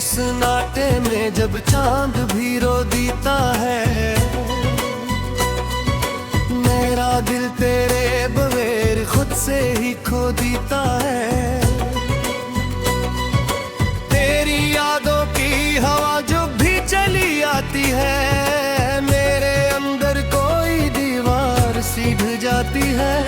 सन्नाटे में जब चांद भी रो देता है, मेरा दिल तेरे बगैर खुद से ही खो देता है। तेरी यादों की हवा जो भी चली आती है, मेरे अंदर कोई दीवार सी ढह जाती है।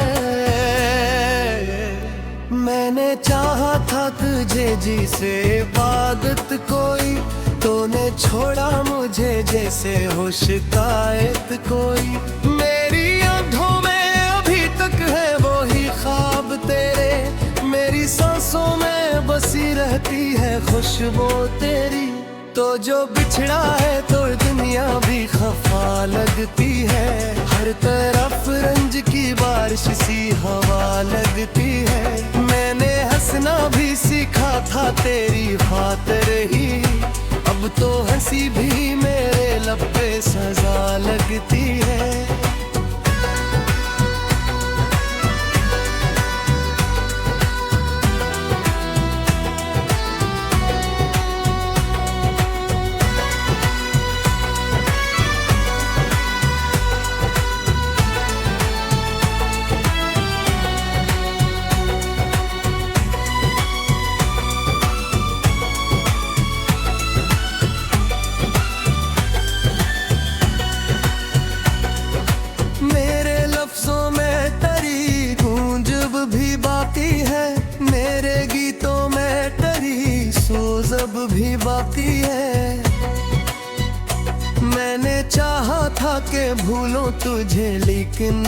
मैंने चाहा था तुझे जिसे इबादत कोई, तूने छोड़ा मुझे जैसे हो शिकायत कोई। मेरी आंखों में अभी तक है वो ही ख्वाब तेरे, मेरी सांसों में बसी रहती है खुशबू तेरी। तो जो बिछड़ा है तो दुनिया भी खफा लगती है, हर तरफ रंज की बारिश सी हवा लगती है। मैंने हंसना भी सीखा था तेरी खातिर ही, अब तो हंसी भी मेरे लब पे सजा लगती है। मेरे गीतों में टरी सोज अब भी बाकी है। मैंने चाहा था कि भूलों तुझे, लेकिन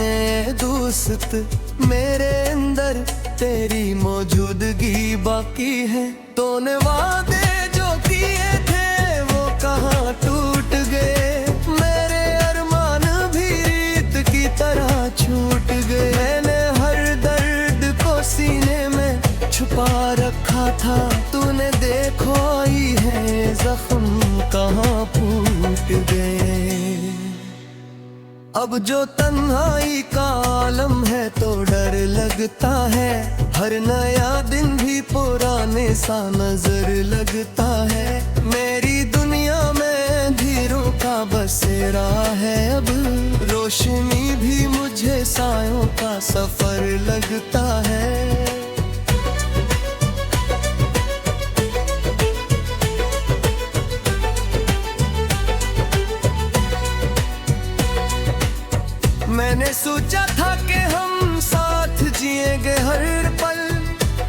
दोस्त मेरे अंदर तेरी मौजूदगी बाकी है। तूने वादे जो किए थे वो कहाँ टूट गए, मेरे अरमान भी रीत की तरह छूट गए। मैंने हर दर्द को सीने में छुपा रखा था, तूने देखो आई है जख्म कहाँ फूट गए। अब जो तन्हाई का आलम है तो डर लगता है, हर नया दिन भी पुराने सा नजर लगता है। मेरी दुनिया में धीरों का बसेरा है, अब रोशनी भी मुझे सायों का सफर लगता है। मैंने सोचा था कि हम साथ जिएंगे हर पल,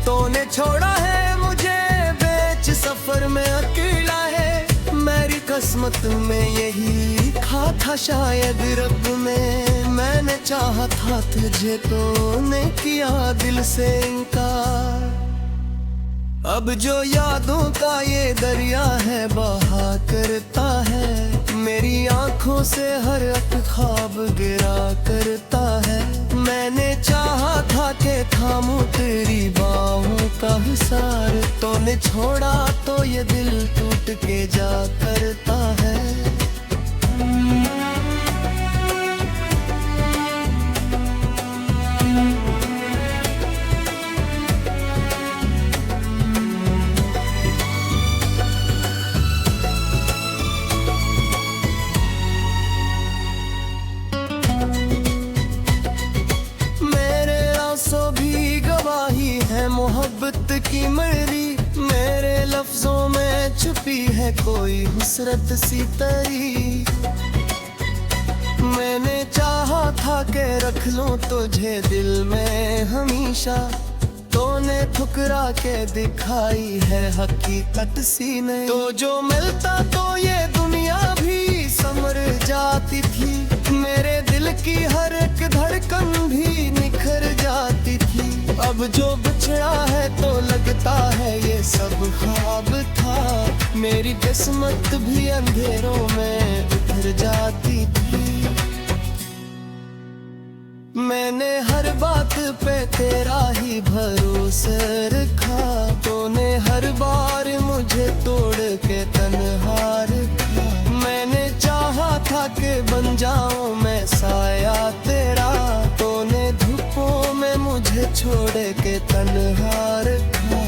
तूने छोड़ा है मुझे बेच सफर में अकेला है। मेरी किस्मत में यही लिखा था शायद रब में, मैंने चाहा था तुझे तूने किया दिल से इनकार। अब जो यादों का ये दरिया है बहा करता है, मेरी आंखों से हर एक ख्वाब गिरा करता है। मैंने चाहा था कि थामूं तेरी बाहों का हिसार, तूने छोड़ा तो ये दिल टूट के जा करता है। मोहब्बत की मरी मेरे लफ्जों में छुपी है कोई हुसरत सी तरी। मैंने चाहा था कि रख लूं तुझे दिल में हमेशा, तूने ठुकरा के दिखाई है हकीकत सी नहीं। तो जो मिलता तो ये दुनिया भी समर जाती थी, मेरे दिल की हर एक धड़कन भी निखर जाती थी। अब जो बिछड़ा है तो लगता है ये सब ख्वाब था, मेरी किस्मत भी अंधेरों में उतर जाती थी। मैंने हर बात पे तेरा ही भरोसा रखा, तूने हर बार मुझे तोड़ के तन्हा रखा। मैंने चाहा था कि बन जाऊं मैं साया तेरा, तूने धूपों में मुझे छोड़ के तन्हा रखा।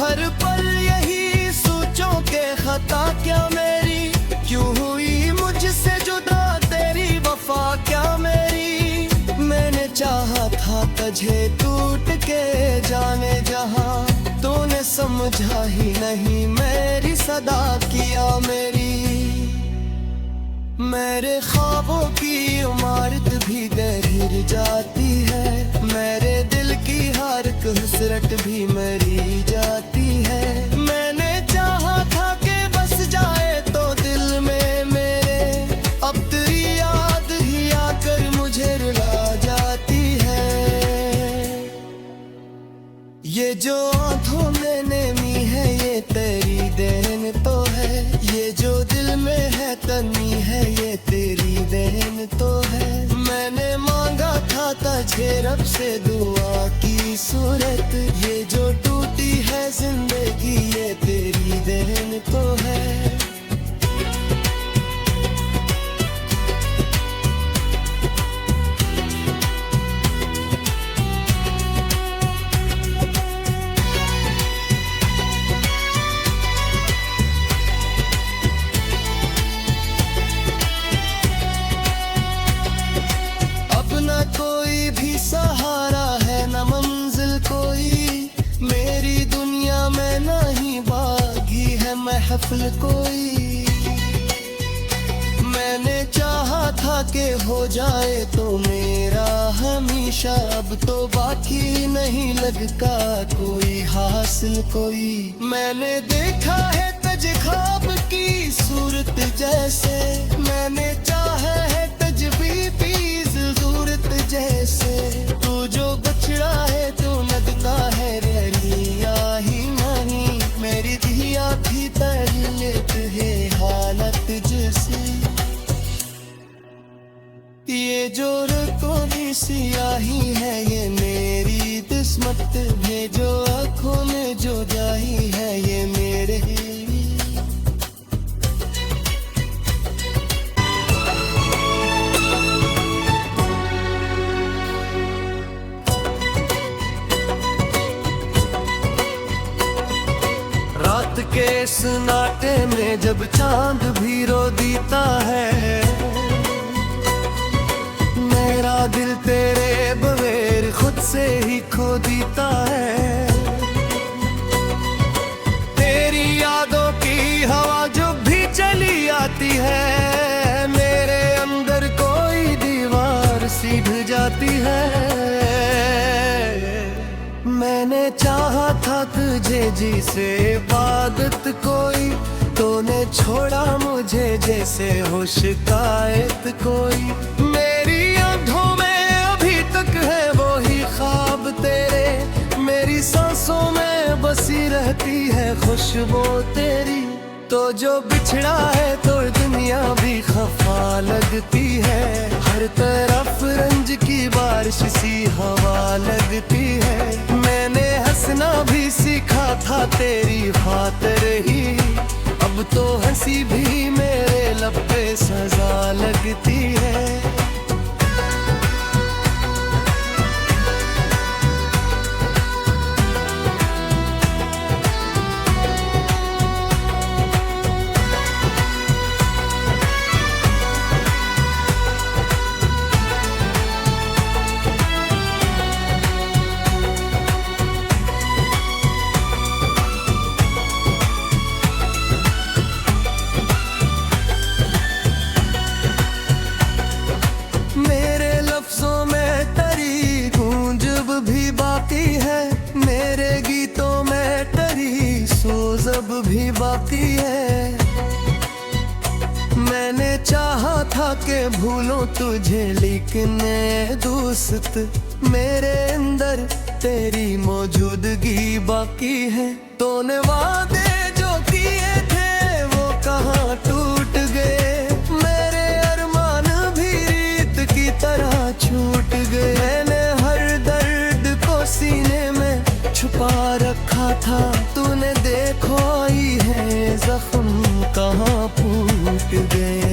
हर पल यही सोचों के खता क्या मेरी, क्यों हुई मुझसे जुदा तेरी वफा क्या मेरी। मैंने चाहा था तुझे टूट के जाने जहां, तूने समझा ही नहीं मेरी सदा किया मेरी। मेरे ख्वाबों की इमारत भी गिर जाती है, मेरे दिल की हर हसरत भी मरी जाती है। मैंने चाहा था कि बस जाए तो दिल में मेरे, अब तेरी याद ही आकर मुझे रुला जाती है। ये जो आंखों में नेमी है ये तेरी देन तो है, ये जो दिल में है कमी है ये तेरी देन तो है। मैंने मांगा था तुझे रब से दुआ की सूरत, ये जो टूटी है जिंदगी ये तेरी देन तो है। कोई भी सहारा है न मंजिल कोई, मेरी दुनिया में नहीं बागी है महफिल कोई। मैंने चाहा था कि हो जाए तो मेरा हमेशा, अब तो बाकी नहीं लगता कोई हासिल कोई। मैंने देखा है तुझे ख्वाब की सूरत जैसे, मैंने चाहा है तुझ भी सूरत जैसे। तू जो बछड़ा है तू लगता है रिया ही नहीं, मेरी धिया भी तबीयत है हालत जैसे। ये जो रखों की सियाही है ये मेरी किस्मत है, जो आँखों में जो जाही है ये मेरे। रात के सन्नाटे में जब चांद भी रो देता है, मेरा दिल तेरे बगैर खुद से ही खो देता है। तेरी यादों की हवा जो भी चली आती है, मेरे अंदर कोई दीवार सी ढह जाती है। मैंने चाहा था तुझे जी से इबादत कोई, तूने छोड़ा मुझे जैसे हो शिकायत कोई। मेरी आंखों में अभी तक है वो ही ख्वाब तेरे, मेरी सांसों में बसी रहती है खुशबू तेरी। तो जो बिछड़ा है तो दुनिया भी खफा लगती है, हर तरफ रंज की बारिश सी हवा लगती है। मैंने हंसना भी सीखा था तेरी खातिर ही, अब तो हंसी भी मेरे लब पे सजा लगती है। मेरे गीतों में तेरी सोज़ब भी बाकी है। मैंने चाहा था कि भूलूं तुझे लेकिन दोस्त, मेरे अंदर तेरी मौजूदगी बाकी है। तूने वादे जो किए थे वो कहाँ टूट गए, मेरे अरमान भी रीत की तरह छूट गए। मैंने हर दर्द को सीने में छुपा रखा था, तूने देखो आई है जख्म कहाँ फूट गए।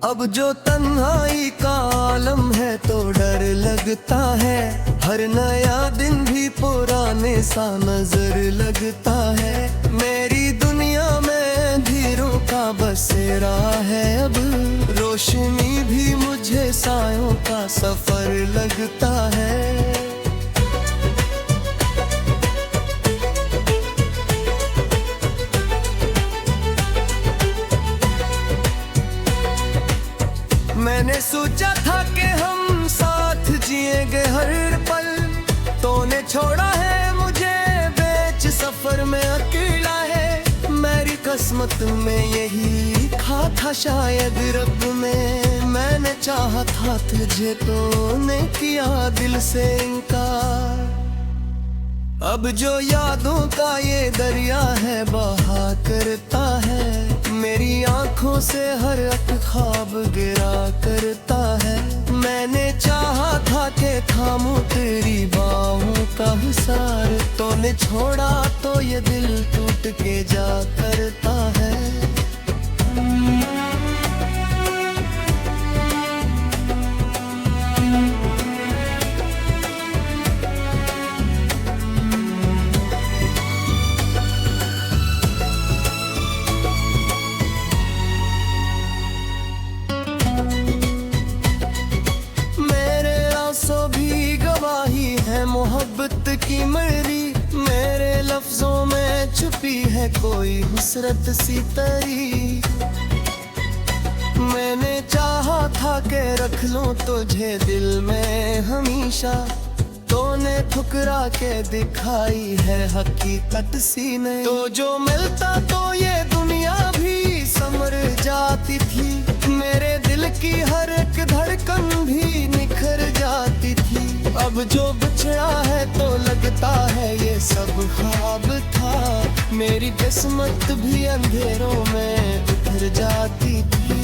अब जो तन्हाई का आलम है तो डर लगता है, हर नया दिन भी पुराने सा नजर लगता है। मेरी दुनिया में अंधेरों का बसेरा है अब, रोशनी भी मुझे सायों का सफर लगता है। मैंने सोचा था कि हम साथ जिएंगे हर पल, तूने छोड़ा है मुझे बेच सफर में अकेला है। मेरी किस्मत में यही लिखा था शायद रब में, मैंने चाहा था तुझे तूने किया दिल से इनकार। अब जो यादों का ये दरिया है बहा करता है, मेरी आंखों से हर एक ख्वाब गिरा करता है। मैंने चाहा था कि थामूं तेरी बाहों का हिसार, तूने छोड़ा तो ये दिल टूट के जा करता है। मोहब्बत की मरी मेरे लफ्जों में छुपी है कोई हुसरत सी तरी। मैंने चाहा था कि रख लूं तुझे दिल में हमेशा, तूने ठुकरा के दिखाई है हकीकत सी नहीं। तो जो मिलता तो ये दुनिया भी समर जाती थी, मेरे दिल की हर एक धड़कन भी निखर जाती थी। अब जो बिछड़ा है तो लगता है ये सब ख्वाब था, मेरी किस्मत भी अंधेरों में उतर जाती थी।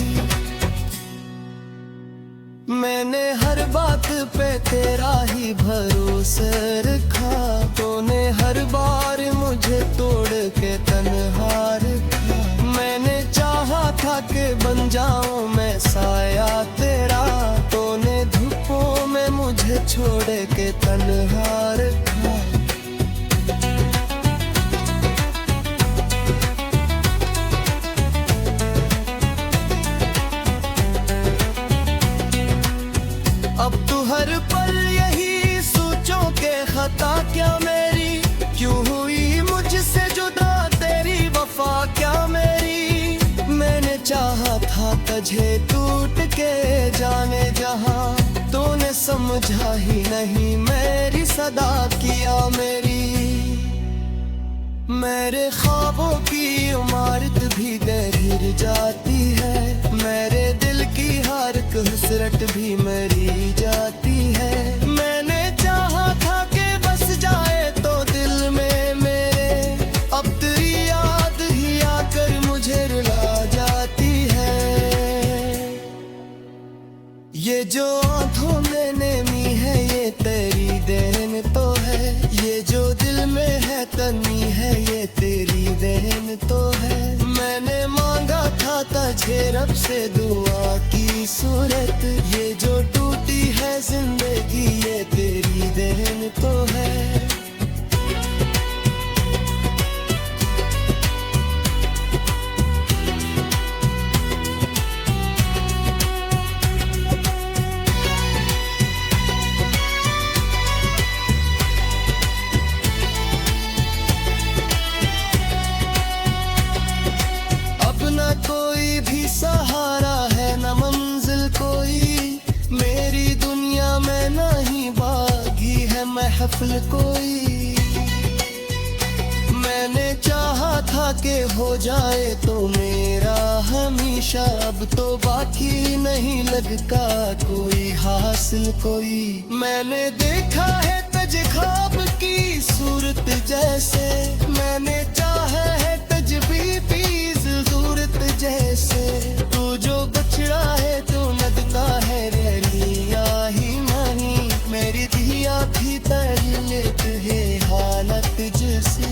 मैंने हर बात पे तेरा ही भरोसा रखा, तूने हर बार मुझे तोड़ के तन्हा रखा। मैंने चाहा था कि बन जाऊं मैं साया तेरा, तूने धूपों में मुझे छोड़ के तन्हा रखा। अब तो हर पल यही सोचो के खता क्या मेरी, क्यों हुई मुझसे जुदा तेरी वफा क्या मेरी। मैंने चाहा था तुझे टूट के जाने जहां, तूने समझा ही नहीं मेरी सदा किया मेरी। मेरे ख्वाबों की इमारत भी गिर जाती है, मेरे दिल की हर एक हसरत भी मरी जाती है। मैंने चाहा था कि बस जाए तो दिल में मेरे, अब तेरी याद ही आकर मुझे रुला जाती है। ये जो आंखों में नेमी है ये तेरी देन तो है, ये जो दिल में है कमी है ये तेरी देन तो है। मैंने मांगा था तुझे रब से दुआ की सूरत, ये जो टूटी है जिंदगी ये तेरी देन तो है। कोई भी सहारा है न मंजिल कोई, मेरी दुनिया में नहीं बागी है महफिल कोई। मैंने चाहा था कि हो जाए तो मेरा हमेशा, अब तो बाकी नहीं लगता कोई हासिल कोई। मैंने देखा है तुझे ख्वाब की सूरत जैसे, मैंने चाहा है तुझ भी सूरत जैसे। तू जो बछड़ा है तो लगता है रैलिया ही नहीं, मेरी दिया भी तरलेत है हालत जैसे।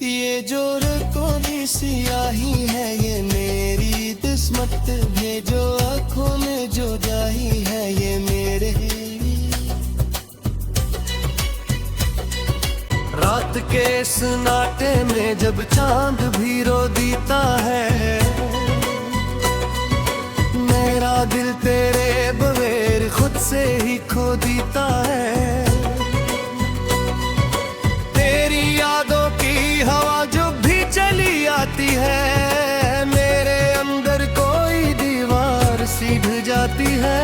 ये जो रकोनी सियाही है ये मेरी किस्मत, ये जो आँखों में जो जाही है ये मेरे के सन्नाटे में जब चांद भी रो देता है, मेरा दिल तेरे बगैर खुद से ही खो देता है। तेरी यादों की हवा जो भी चली आती है, मेरे अंदर कोई दीवार सी ढह जाती है।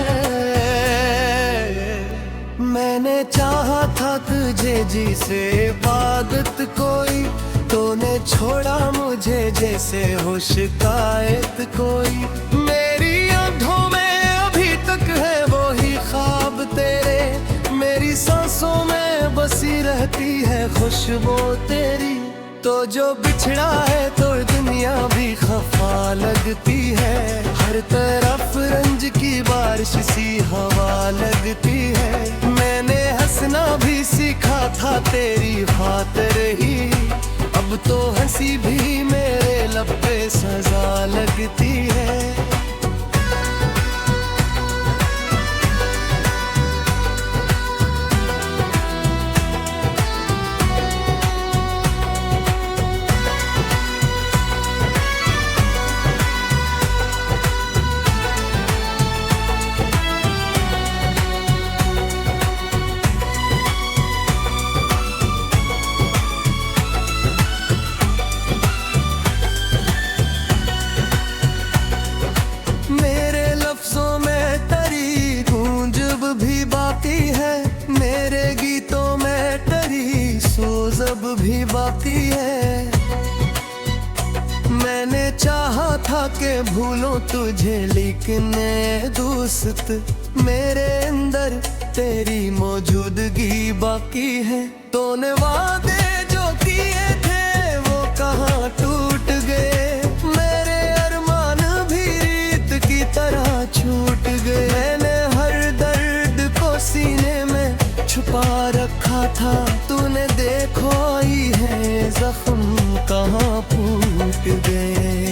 मैंने चाहा था तुझे जिसे इबादत कोई, तूने छोड़ा मुझे जैसे हो शिकायत कोई। मेरी आंखों में अभी तक है वो ही ख्वाब तेरे, मेरी सांसों में बसी रहती है खुशबू तेरी। तो जो बिछड़ा है तो दुनिया भी खफा लगती है, हर तरफ रंज की बारिश सी हवा लगती है। मैंने हंसना भी सीखा था तेरी खातिर ही, अब तो हंसी भी मेरे लब पे सजा लगती है। मेरे गीतों में टरी सोज अब भी बाकी है। मैंने चाहा था कि भूलूं तुझे लेकिन दोस्त, मेरे अंदर तेरी मौजूदगी बाकी है। तूने वादे जो किए थे वो कहाँ टूट गए, मेरे अरमान भी रीत की तरह छूट गए। मैंने हर दर्द को सीने में छुपा रखा था, तूने देखो ही है जख्म कहाँ फूट गए।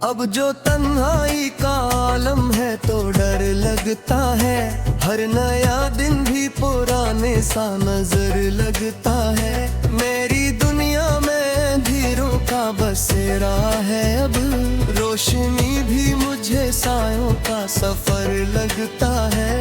अब जो तन्हाई का आलम है तो डर लगता है, हर नया दिन भी पुराने सा नजर लगता है। मेरी दुनिया में अंधेरों का बसेरा है, अब रोशनी भी मुझे सायों का सफर लगता है।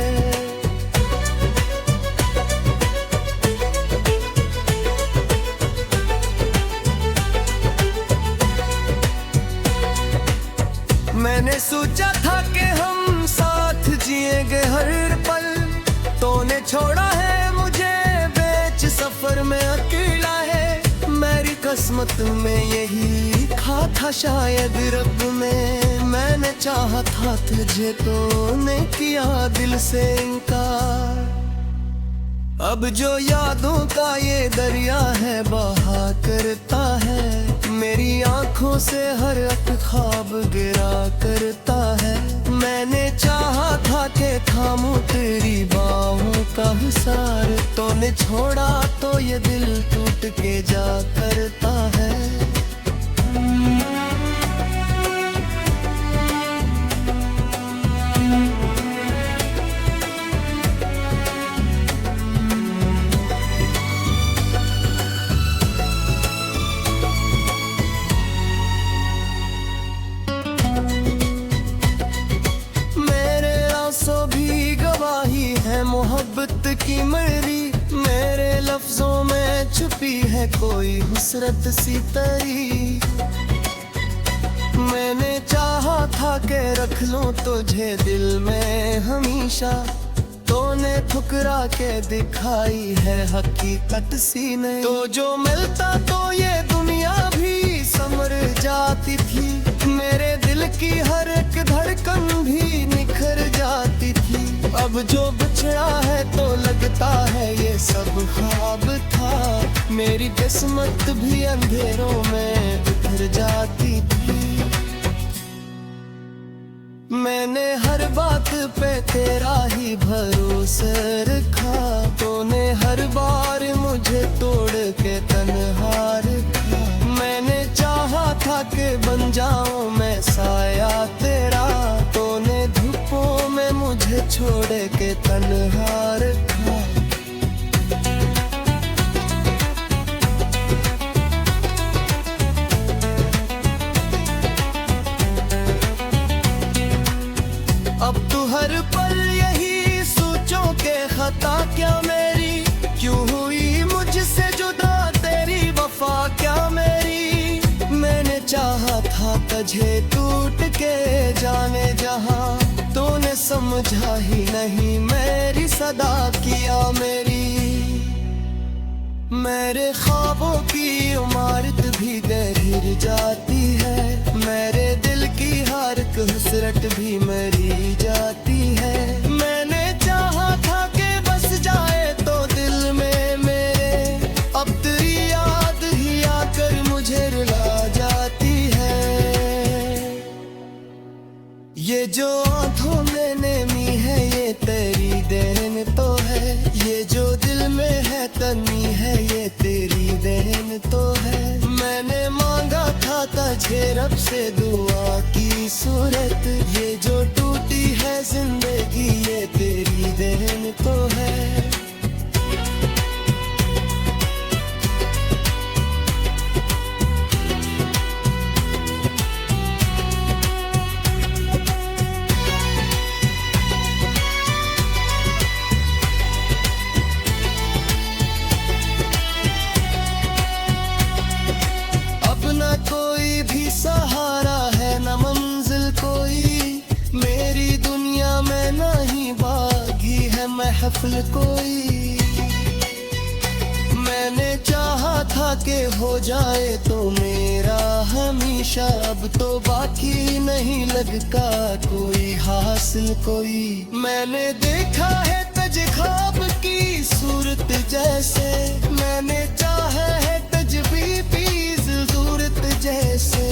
मैंने सोचा था कि हम साथ जिएंगे हर पल, तूने छोड़ा है मुझे बेच सफर में अकेला है। मेरी किस्मत में यही था शायद रब में, मैंने चाहा था तुझे तूने किया दिल से इनकार। अब जो यादों का ये दरिया है बहा करता है, मेरी आंखों से हर एक ख्वाब गिरा करता है। मैंने चाहा था कि थामूं तेरी बाहों का हिसार, तूने छोड़ा तो ये दिल टूट के जा करता है। मोहब्बत की मरी मेरे लफ्जों में छुपी है कोई हुसरत सी तरी। मैंने चाहा था कि रख लूं तुझे दिल में हमेशा, तूने ठुकरा के दिखाई है हकीकत सी नहीं। तो जो मिलता तो ये दुनिया भी समर जाती थी, मेरे दिल की हर एक धड़कन भी निखर जाती थी। अब जो बिछड़ा है तो लगता है ये सब ख्वाब था, मेरी किस्मत भी अंधेरों में उतर जाती थी। मैंने हर बात पे तेरा ही भरोसा रखा, तूने हर बार मुझे तोड़ के तन्हा रखा। मैंने चाहा था कि बन जाऊं मैं साया तेरा, तूने धूपों में मुझे छोड़ के तन्हा रखा। मुझे टूट के जाने जहां, तूने समझा ही नहीं मेरी सदा किया मेरी। मेरे ख्वाबों की इमारत भी गिर जाती है, मेरे दिल की हर हसरत भी मरी जाती है। मैंने चाहा था कि बस जाए तो दिल में मेरे, अब तेरी याद ही आकर मुझे रुला जाती है। ये जो आंखों में नेमी है ये तेरी देन तो है, ये जो दिल में है तन्नी है ये तेरी देन तो है। मैंने मांगा था तुझे रब से दुआ की सूरत, ये जो टूटी है जिंदगी ये तेरी देन तो है। कोई भी सहारा है न मंजिल कोई, मेरी दुनिया में नहीं बागी है महफिल कोई। मैंने चाहा था कि हो जाए तो मेरा हमेशा, अब तो बाकी नहीं लगता कोई हासिल कोई। मैंने देखा है तुझ ख्वाब की सूरत जैसे, मैंने चाहा है तुझ भी सूरत जैसे।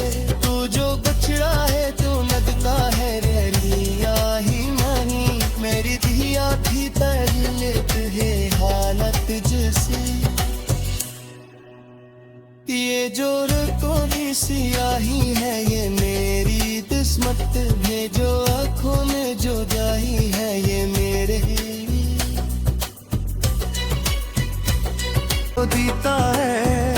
तू जो बछड़ा है तो लगता है रैलिया ही नहीं, मेरी दिया थी तजलित है हालत जैसे। ये जो रखों की सियाही है ये मेरी किस्मत है, जो आँखों में जो जाही है ये मेरे दीता है।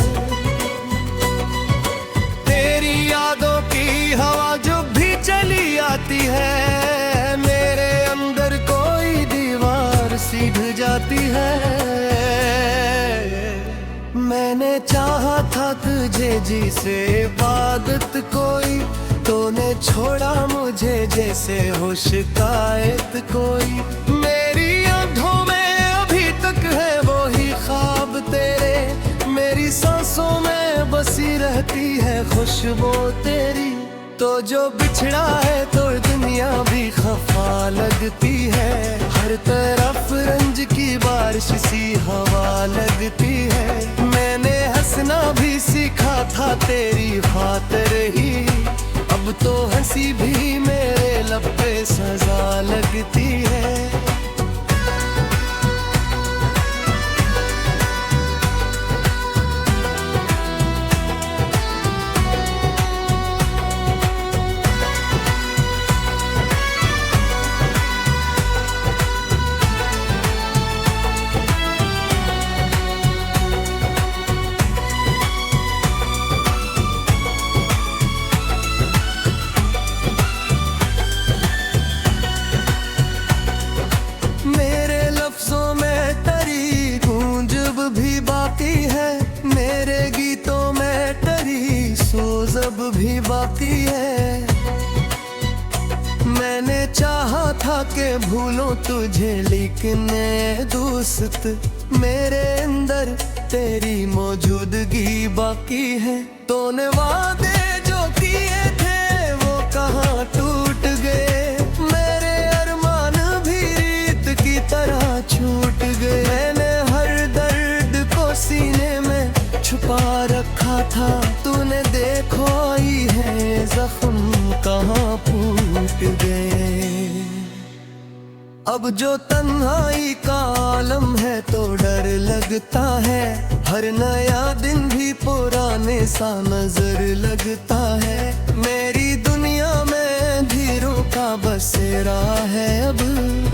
तेरी यादों की हवा जो भी चली आती है, मेरे अंदर कोई दीवार सीध जाती है। मैंने चाहा था तुझे जी से इबादत कोई, तूने छोड़ा मुझे जैसे हो शिकायत कोई। मेरी आंखों में अभी तक है वो ही ख्वाब तेरे, मेरी सांसों में बसी रहती है खुशबू तेरी। तो जो बिछड़ा है तो दुनिया भी खफा लगती है, हर तरफ रंज की बारिश सी हवा लगती है। मैंने हंसना भी सीखा था तेरी खातिर ही, अब तो हंसी भी मेरे लब पे सजा लगती है। मेरे गीतों में तेरी सोज़ब भी बाकी है। मैंने चाहा था कि भूलूं तुझे लेकिन दोस्त मेरे अंदर तेरी मौजूदगी बाकी है। तूने वादे जो किए थे वो कहाँ टूट गए, मेरे अरमान भी रीत की तरह छूट गए। मैंने हर दर्द को सीने में छुपा रखा था, तूने देखो आई है जख्म कहाँ फूट गए। अब जो तन्हाई का आलम है तो डर लगता है, हर नया दिन भी पुराने सा नजर लगता है। मेरी दुनिया में धीरों का बसेरा है, अब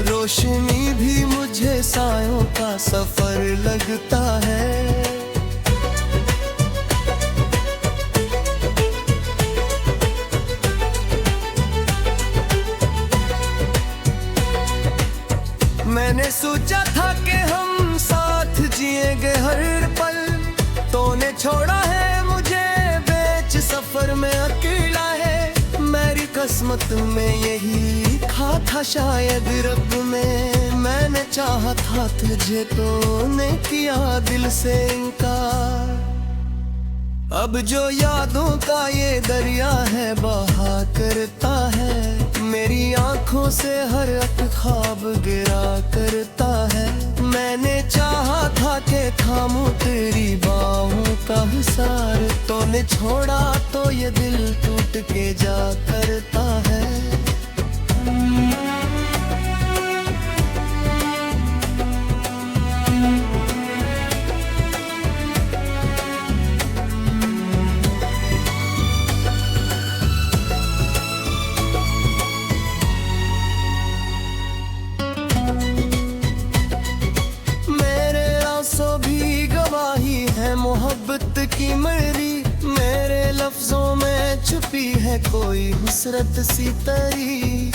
रोशनी भी मुझे सायों का सफर लगता है। मैंने सोचा था कि हम साथ जिएंगे हर पल, तूने छोड़ा है मुझे बेच सफर में अकेला है। किस्मत में यही था शायद रब में। मैंने चाहा था तुझे तो ने किया दिल से इनकार। अब जो यादों का ये दरिया है बहा करता है, मेरी आंखों से हर एक ख्वाब गिरा करता है। मैंने चाहा था कि थामूं तेरी बाहों का हिसार, तूने छोड़ा तो ये दिल टूट के जा करता है। मोहब्बत की मरी मेरे लफ्जों में छुपी है कोई हुसरत सी तरी।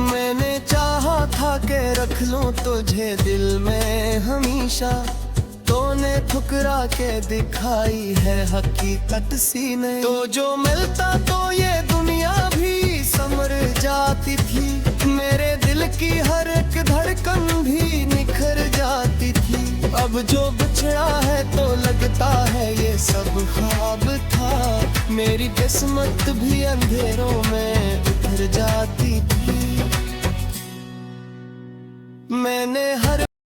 मैंने चाहा था कि रख लूं तुझे दिल में हमेशा, तूने ठुकरा के दिखाई है हकीकत सीने। तो जो मिलता तो ये दुनिया भी संवर जाती थी, मेरे दिल की हर एक धड़कन भी निखर जाती थी। अब जो बिछड़ा है तो लगता है ये सब ख्वाब था, मेरी किस्मत भी अंधेरों में उतर जाती थी। मैंने हर